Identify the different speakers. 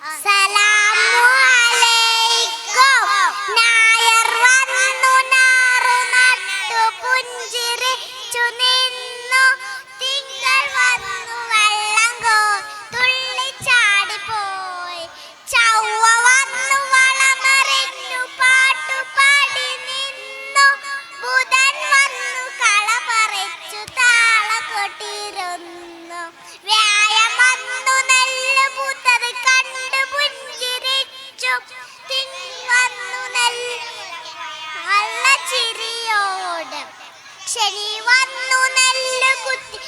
Speaker 1: സലാമുഅലൈക്കും. നായർ വന്നു നാറു നട്ടു പുഞ്ചിരിച്ചു നിന്നു. തിങ്കൾ വന്നു വെള്ളം തുള്ളിച്ചാടിപ്പോയി. ചൊവ്വ വന്നു വളമറിഞ്ഞു പാട്ടുപാടി നിന്നു. ബുധൻ വന്നു കള പറിച്ചു താളകൊട്ടിരുന്നു. വ്യാഴം വന്നു നെല്ല് പൂത്തത് കണ്ടു പുഞ്ചിരിച്ചു. വന്നു നെല്ല് ചിരിയോട്. ശനി വന്നു നെല്ല് കുത്തി